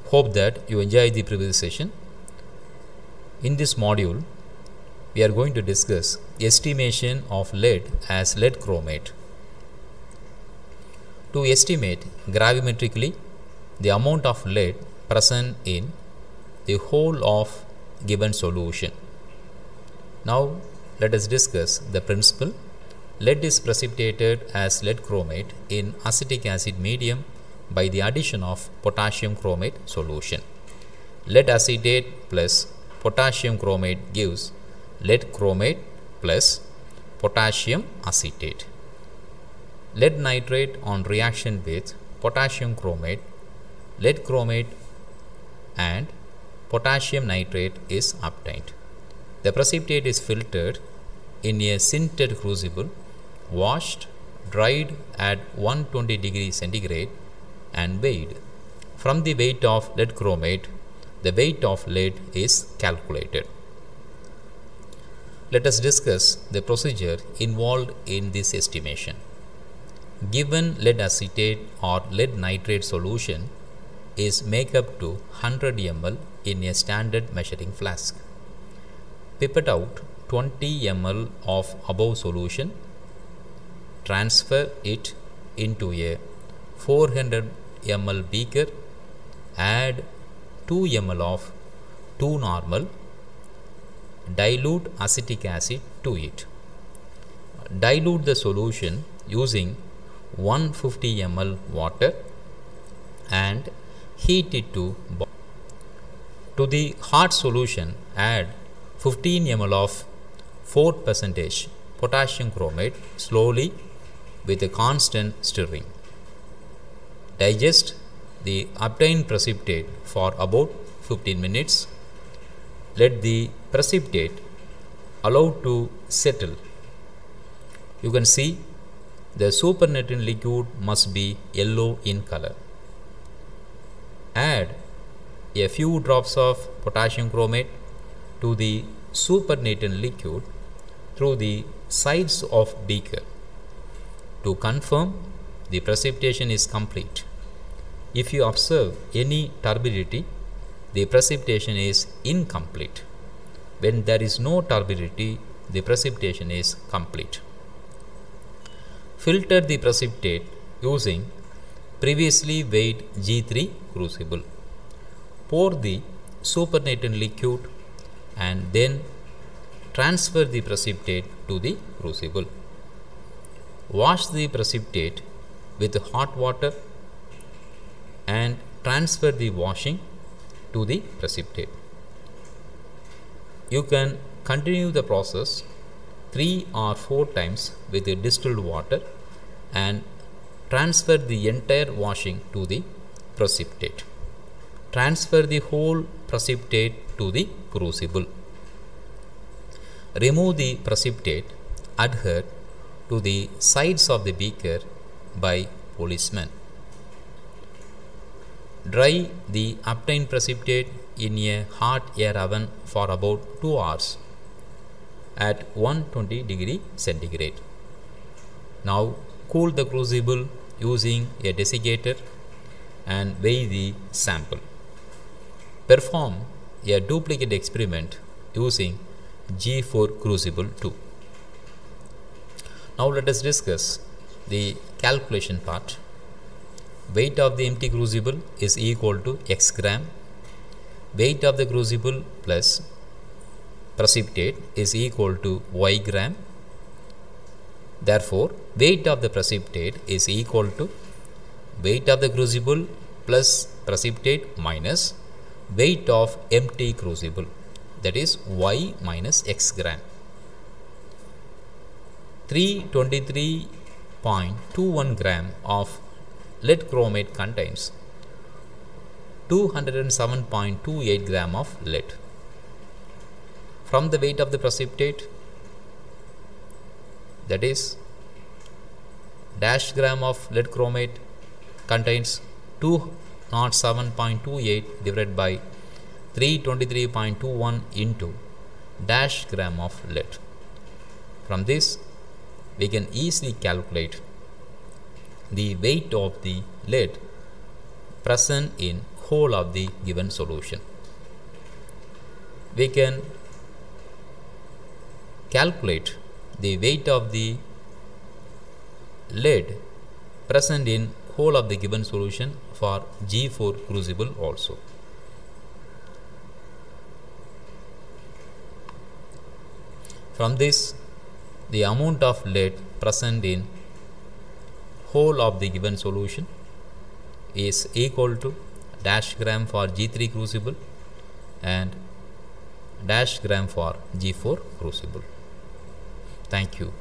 Hope that you enjoyed the previous session. In this module, we are going to discuss estimation of lead as lead chromate. To estimate gravimetrically the amount of lead present in the whole of given solution. Now let us discuss the principle. Lead is precipitated as lead chromate in acetic acid medium by the addition of potassium chromate solution. Lead acetate plus potassium chromate gives lead chromate plus potassium acetate. Lead nitrate on reaction with potassium chromate, lead chromate and potassium nitrate is obtained. The precipitate is filtered in a sintered crucible, washed, dried at 120 degrees centigrade and weighed. From the weight of lead chromate, the weight of lead is calculated. Let us discuss the procedure involved in this estimation. Given lead acetate or lead nitrate solution is make up to 100 ml in a standard measuring flask. Pipette out 20 ml of above solution, transfer it into a 400 ml beaker, add 2 ml of 2 normal, dilute acetic acid to it. Dilute the solution using 150 ml water and heat it to boil. To the hot solution add 15 ml of 4% potassium chromate slowly with a constant stirring. Digest the obtained precipitate for about 15 minutes. Let the precipitate allowed to settle. You can see the supernatant liquid must be yellow in color. Add a few drops of potassium chromate to the supernatant liquid through the sides of beaker. To confirm the precipitation is complete. If you observe any turbidity, the precipitation is incomplete. When there is no turbidity, the precipitation is complete. Filter the precipitate using previously weighed G3 crucible. Pour the supernatant liquid and then transfer the precipitate to the crucible. Wash the precipitate with hot water and transfer the washing to the precipitate. You can continue the process 3 or 4 times with the distilled water and transfer the entire washing to the precipitate. Transfer the whole precipitate to the crucible. Remove the precipitate adhered to the sides of the beaker by policeman. Dry the obtained precipitate in a hot air oven for about 2 hours at 120 degree centigrade. Now cool the crucible using a desiccator and weigh the sample. Perform a duplicate experiment using G4 crucible too. Now let us discuss the calculation part. Weight of the empty crucible is equal to X gram. Weight of the crucible plus precipitate is equal to Y gram. Therefore, weight of the precipitate is equal to weight of the crucible plus precipitate minus weight of empty crucible, that is Y minus X gram. 323.21 gram of lead chromate contains 207.28 gram of lead. From the weight of the precipitate, that is dash gram of lead chromate contains 207.28 divided by 323.21 into dash gram of lead. From this we can easily calculate the weight of the lead present in whole of the given solution. We can calculate the weight of the lead present in whole of the given solution for G4 crucible also. From this, the amount of lead present in whole of the given solution is equal to dash gram for G3 crucible and dash gram for G4 crucible. Thank you.